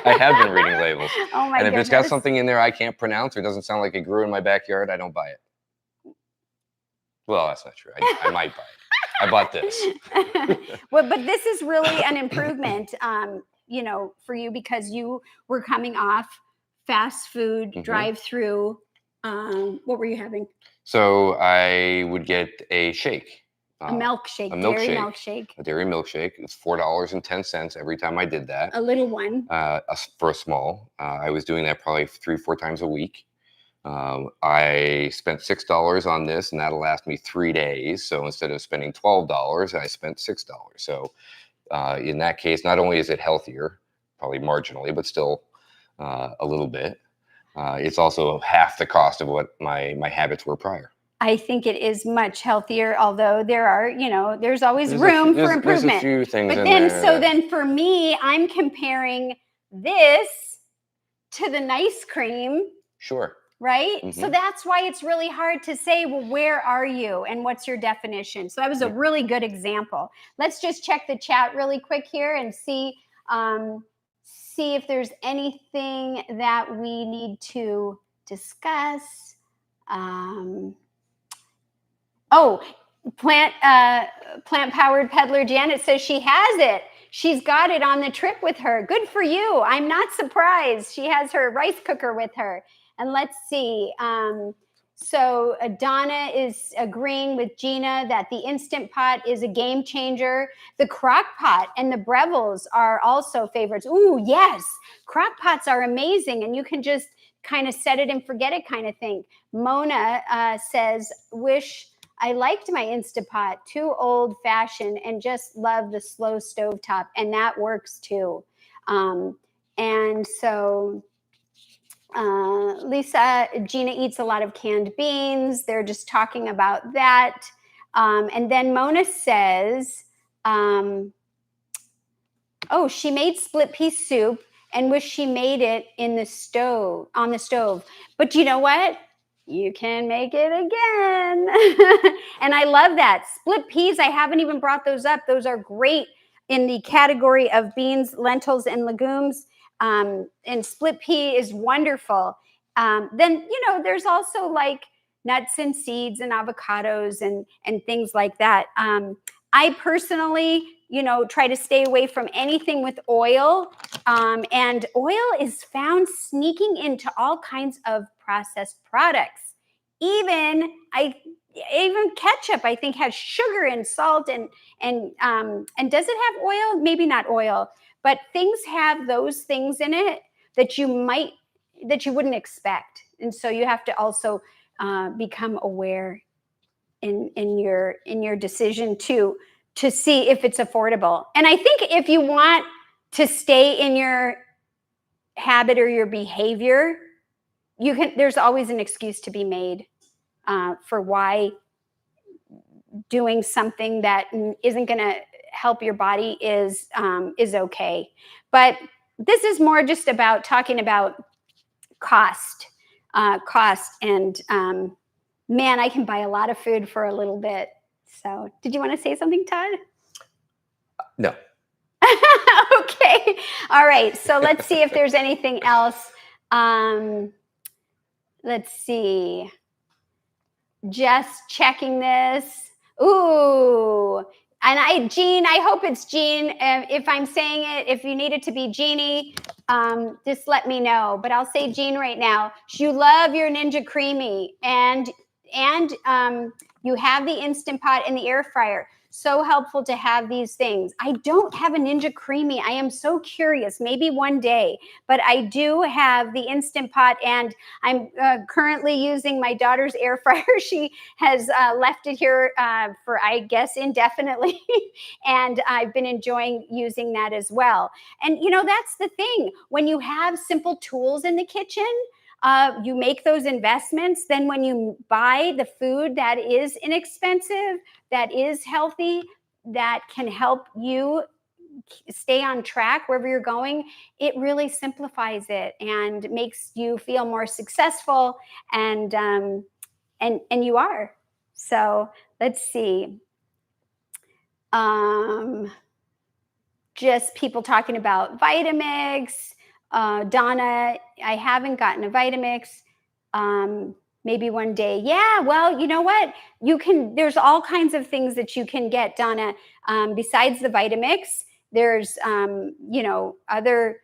I have been reading labels. Oh my And if goodness. it's got something in there I can't pronounce or doesn't sound like it grew in my backyard, I don't buy it. Well, that's not true. I might buy it. I bought this. Well, but this is really an improvement, for you, because you were coming off fast food, drive-through. What were you having? So I would get a shake. A milkshake, dairy milkshake. A dairy milkshake. It's $4.10 every time I did that. A little one. For a small. I was doing that probably 3-4 times a week. I spent $6 on this, and that'll last me 3 days. So instead of spending $12, I spent $6. So in that case, not only is it healthier, probably marginally, but still a little bit, it's also half the cost of what my habits were prior. I think it is much healthier, although there's always room for improvement. There's a few things but in then, there. So then for me, I'm comparing this to the nice cream. Sure. Right? So that's why it's really hard to say, well, where are you and what's your definition? So that was a really good example. Let's just check the chat really quick here and see if there's anything that we need to discuss. Plant-powered peddler Janet says she has it. She's got it on the trip with her. Good for you. I'm not surprised. She has her rice cooker with her. And let's see. So Donna is agreeing with Gina that the Instant Pot is a game changer. The crock pot and the Breville's are also favorites. Ooh, yes. Crock pots are amazing. And you can just kind of set it and forget it kind of thing. Mona says, wish I liked my Instapot, too old fashioned, and just love the slow stovetop. And that works too. And so Lisa, Gina eats a lot of canned beans. They're just talking about that. And then Mona says, she made split pea soup and wish she made it on the stove. But you know what? You can make it again. And I love that. Split peas, I haven't even brought those up. Those are great in the category of beans, lentils, and legumes. And split pea is wonderful. Then, there's also like nuts and seeds and avocados and things like that. I personally, try to stay away from anything with oil. And oil is found sneaking into all kinds of processed products. Even ketchup, I think, has sugar and salt and does it have oil? Maybe not oil, but things have those things in it that you wouldn't expect. And so you have to also become aware in your decision to see if it's affordable. And I think if you want to stay in your habit or your behavior, there's always an excuse to be made for why doing something that isn't going to help your body is okay. But this is more just about talking about cost, and man, I can buy a lot of food for a little bit. So, did you want to say something, Todd? No. Okay. All right. So let's see if there's anything else. Let's see. Just checking this. Ooh. And Jean, I hope it's Jean. If I'm saying it, if you need it to be Jeannie, just let me know. But I'll say Jean right now. You love your Ninja Creamy, and you have the Instant Pot in the air fryer. So helpful to have these things. I don't have a Ninja Creamy. I am so curious. Maybe one day. But I do have the Instant Pot, and I'm currently using my daughter's air fryer. She has left it here for, I guess, indefinitely. And I've been enjoying using that as well. And, that's the thing. When you have simple tools in the kitchen, you make those investments. Then when you buy the food that is inexpensive, that is healthy, that can help you stay on track wherever you're going, it really simplifies it and makes you feel more successful, and you are. So let's see. Just people talking about Vitamix. Donna, I haven't gotten a Vitamix. Maybe one day. Yeah, well, you know what? There's all kinds of things that you can get, Donna. Besides the Vitamix, there's, other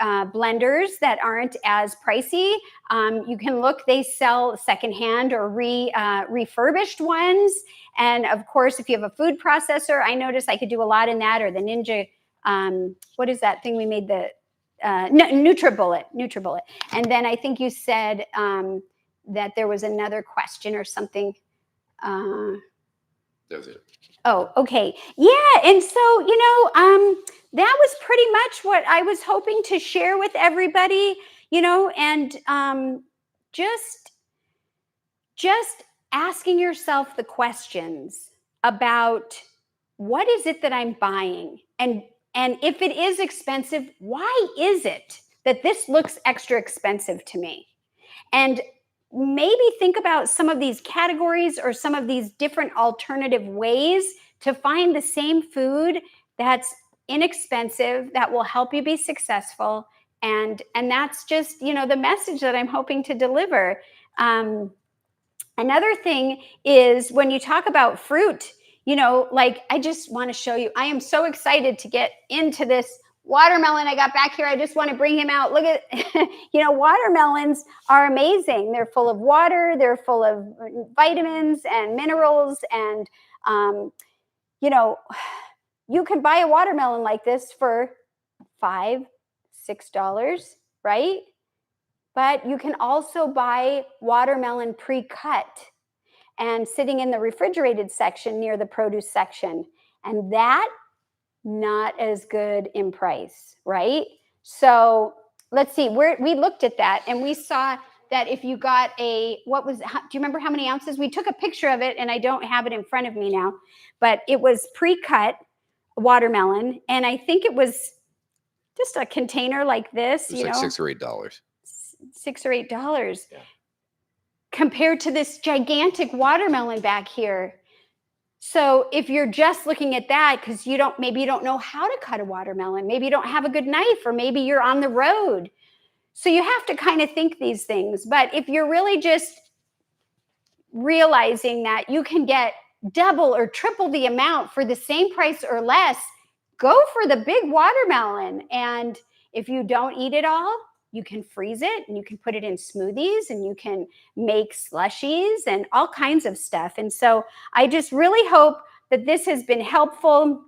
blenders that aren't as pricey. You can look, they sell secondhand or refurbished ones. And of course, if you have a food processor, I noticed I could do a lot in that, or the Ninja, what is that thing we made, the NutriBullet. And then I think you said that there was another question or something. That was it. Oh, okay. Yeah. And so, that was pretty much what I was hoping to share with everybody, and just asking yourself the questions about what is it that I'm buying, and if it is expensive, why is it that this looks extra expensive to me? And maybe think about some of these categories or some of these different alternative ways to find the same food that's inexpensive, that will help you be successful. And that's just, the message that I'm hoping to deliver. Another thing is when you talk about fruit, like, I just want to show you, I am so excited to get into this watermelon I got back here. I just want to bring him out. Look at, watermelons are amazing. They're full of water. They're full of vitamins and minerals. And, you can buy a watermelon like this for $5, $6, right? But you can also buy watermelon pre-cut and sitting in the refrigerated section near the produce section. And that, not as good in price, right? So let's see, we looked at that and we saw that if you got do you remember how many ounces? We took a picture of it and I don't have it in front of me now, but it was pre-cut watermelon. And I think it was just a container like this, it was like $6 or $8. $6 or $8. Yeah. Compared to this gigantic watermelon back here. So if you're just looking at that because maybe you don't know how to cut a watermelon, maybe you don't have a good knife, or maybe you're on the road. So you have to kind of think these things. But if you're really just realizing that you can get double or triple the amount for the same price or less, go for the big watermelon. And if you don't eat it all, you can freeze it and you can put it in smoothies and you can make slushies and all kinds of stuff. And so I just really hope that this has been helpful.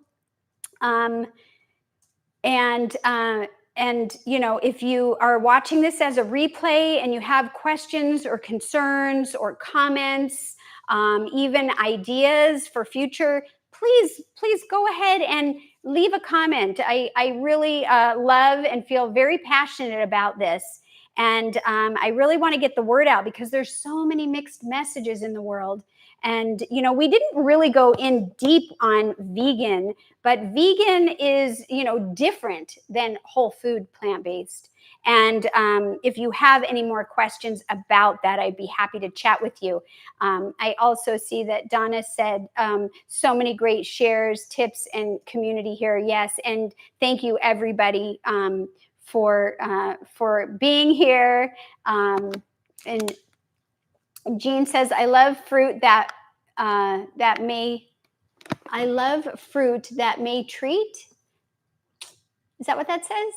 If you are watching this as a replay and you have questions or concerns or comments, even ideas for future, please go ahead and leave a comment. I really love and feel very passionate about this. And I really want to get the word out because there's so many mixed messages in the world. And, we didn't really go in deep on vegan, but vegan is, different than whole food plant-based. And if you have any more questions about that, I'd be happy to chat with you. I also see that Donna said so many great shares, tips, and community here. Yes, and thank you, everybody, for being here. And Jean says, I love fruit that may I love fruit that may treat. Is that what that says?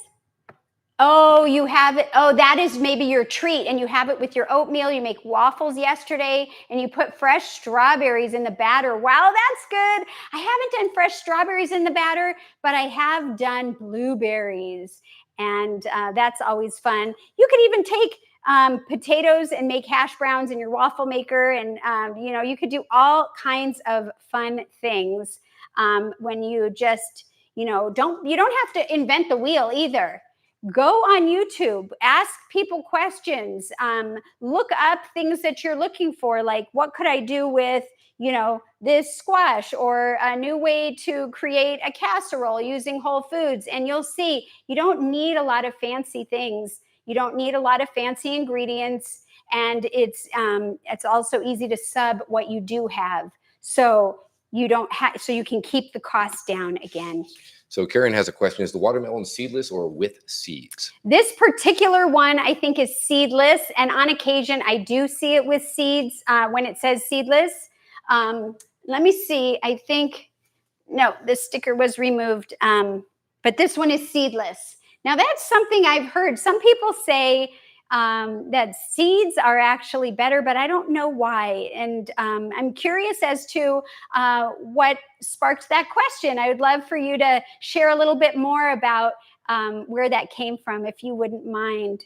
Oh, you have it. Oh, that is maybe your treat, and you have it with your oatmeal. You make waffles yesterday, and you put fresh strawberries in the batter. Wow, that's good. I haven't done fresh strawberries in the batter, but I have done blueberries, and that's always fun. You could even take potatoes and make hash browns in your waffle maker, and you could do all kinds of fun things when you just don't have to invent the wheel either. Go on YouTube, ask people questions, look up things that you're looking for, like what could I do with, this squash, or a new way to create a casserole using whole foods. And you'll see you don't need a lot of fancy things. You don't need a lot of fancy ingredients. And it's also easy to sub what you do have. So you can keep the cost down again. So Karen has a question. Is the watermelon seedless or with seeds? This particular one, I think, is seedless. And on occasion, I do see it with seeds when it says seedless. Let me see. I think, no, the sticker was removed. But this one is seedless. Now, that's something I've heard. Some people say that seeds are actually better, but I don't know why. And I'm curious as to what sparked that question. I would love for you to share a little bit more about where that came from, if you wouldn't mind.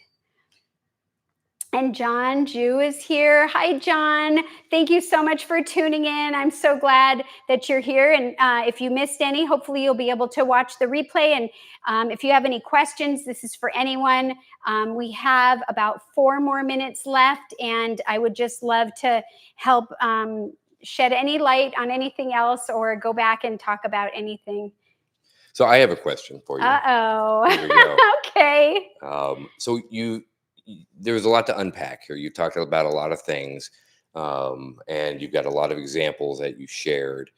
And John Jew is here. Hi, John. Thank you so much for tuning in. I'm so glad that you're here. And if you missed any, hopefully you'll be able to watch the replay. And if you have any questions, this is for anyone. We have about 4 more minutes left, and I would just love to help shed any light on anything else or go back and talk about anything. So I have a question for you. Uh-oh. Here we go. Okay. So there's a lot to unpack here. You talked about a lot of things, and you've got a lot of examples that you shared.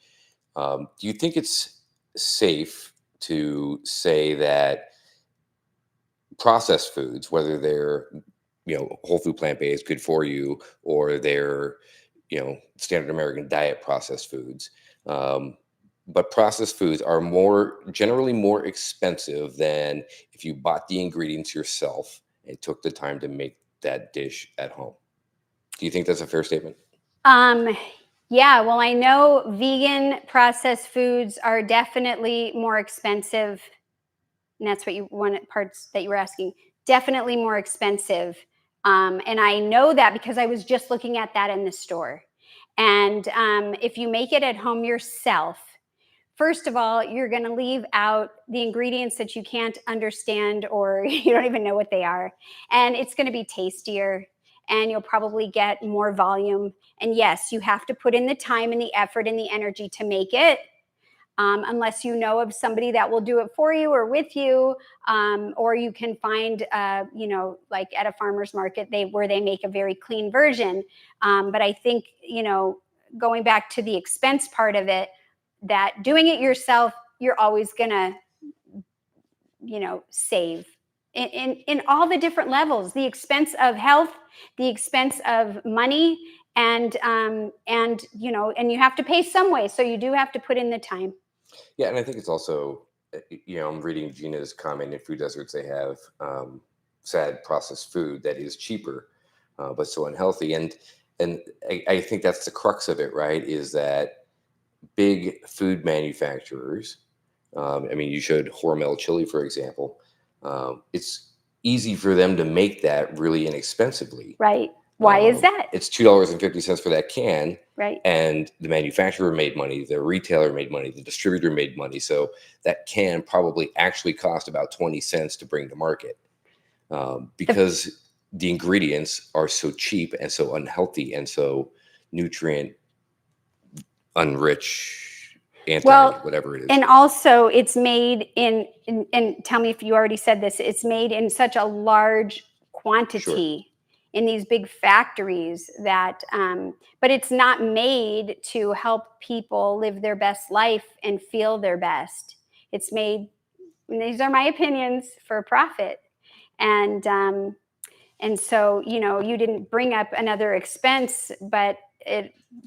Do you think it's safe to say that processed foods, whether they're whole food plant-based, good for you, or they're standard American diet processed foods, but processed foods are generally more expensive than if you bought the ingredients yourself and took the time to make that dish at home? Do you think that's a fair statement? Yeah, well, I know vegan processed foods are definitely more expensive. And that's parts that you were asking. Definitely more expensive. And I know that because I was just looking at that in the store. And if you make it at home yourself, first of all, you're going to leave out the ingredients that you can't understand or you don't even know what they are. And it's going to be tastier, and you'll probably get more volume. And yes, you have to put in the time and the effort and the energy to make it. Unless you know of somebody that will do it for you or with you, or you can find, like at a farmer's market, where they make a very clean version. But I think, going back to the expense part of it, that doing it yourself, you're always gonna, save in all the different levels, the expense of health, the expense of money, and you have to pay some way. So you do have to put in the time. Yeah, and I think it's also, I'm reading Gina's comment in Food Deserts. They have sad processed food that is cheaper, but so unhealthy. And I think that's the crux of it, right? Is that big food manufacturers, you showed Hormel chili, for example. It's easy for them to make that really inexpensively. Right. Why is that? It's $2.50 for that can. Right. And the manufacturer made money, the retailer made money, the distributor made money. So that can probably actually cost about 20 cents to bring to market, because the ingredients are so cheap and so unhealthy and so nutrient unrich, whatever it is. And also it's made in and tell me if you already said this, it's made in such a large quantity. Sure. In these big factories that, but it's not made to help people live their best life and feel their best. It's made, these are my opinions, for profit. And so, you didn't bring up another expense, but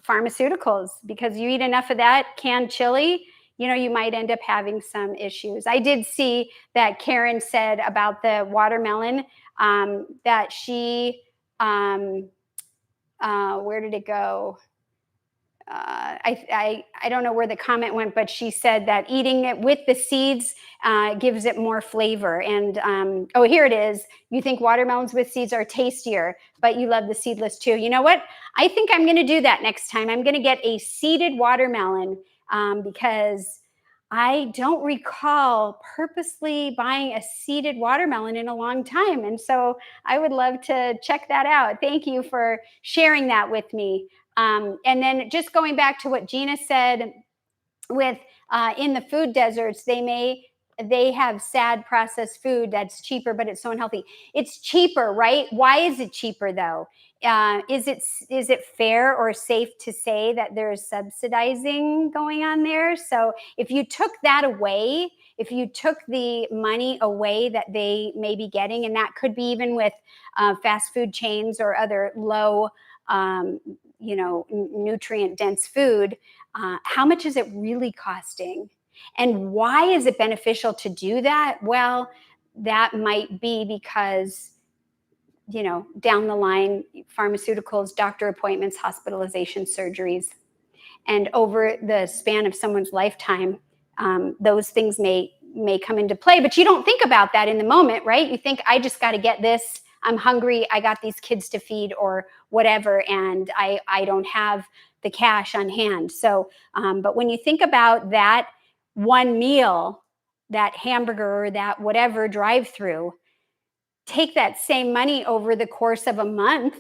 pharmaceuticals, because you eat enough of that canned chili, you might end up having some issues. I did see that Karen said about the watermelon, that she, where did it go? I don't know where the comment went, but she said that eating it with the seeds gives it more flavor. And oh, here it is. You think watermelons with seeds are tastier, but you love the seedless too. You know what? I think I'm going to do that next time. I'm going to get a seeded watermelon, because I don't recall purposely buying a seeded watermelon in a long time. And so I would love to check that out. Thank you for sharing that with me. And then just going back to what Gina said, with in the food deserts, they have sad processed food that's cheaper, but it's so unhealthy. It's cheaper, right? Why is it cheaper though? Is it fair or safe to say that there's subsidizing going on there? So if you took that away, if you took the money away that they may be getting, and that could be even with fast food chains or other low, nutrient dense food, how much is it really costing? And why is it beneficial to do that? Well, that might be because, down the line, pharmaceuticals, doctor appointments, hospitalization, surgeries, and over the span of someone's lifetime, those things may come into play. But you don't think about that in the moment, right? You think, I just got to get this. I'm hungry. I got these kids to feed or whatever, and I don't have the cash on hand. So, but when you think about that one meal, that hamburger or that whatever drive-through, take that same money over the course of a month.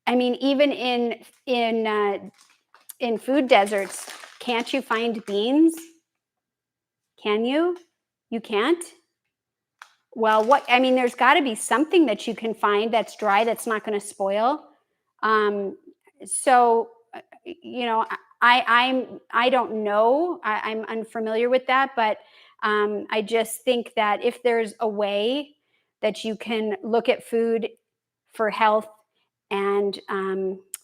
I mean, even in food deserts, can't you find beans? Can you? You can't? Well, there's got to be something that you can find that's dry, that's not going to spoil. So, I don't know. I'm unfamiliar with that, but I just think that if there's a way that you can look at food for health and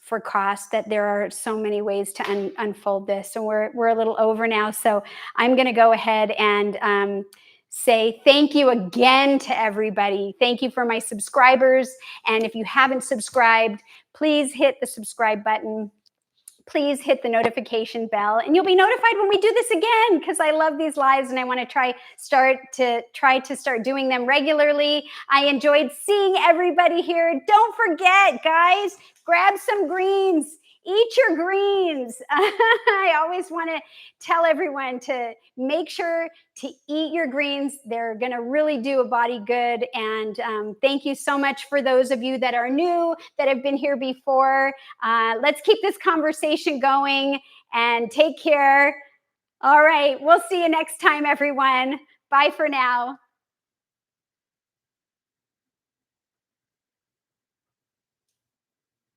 for cost, that there are so many ways to unfold this. And we're a little over now, so I'm going to go ahead and say thank you again to everybody. Thank you for my subscribers. And if you haven't subscribed, please hit the subscribe button. Please hit the notification bell, and you'll be notified when we do this again, because I love these lives and I want to try to start doing them regularly. I enjoyed seeing everybody here. Don't forget, guys, grab some greens. Eat your greens. I always want to tell everyone to make sure to eat your greens. They're going to really do a body good. And thank you so much for those of you that are new, that have been here before. Let's keep this conversation going, and take care. All right. We'll see you next time, everyone. Bye for now.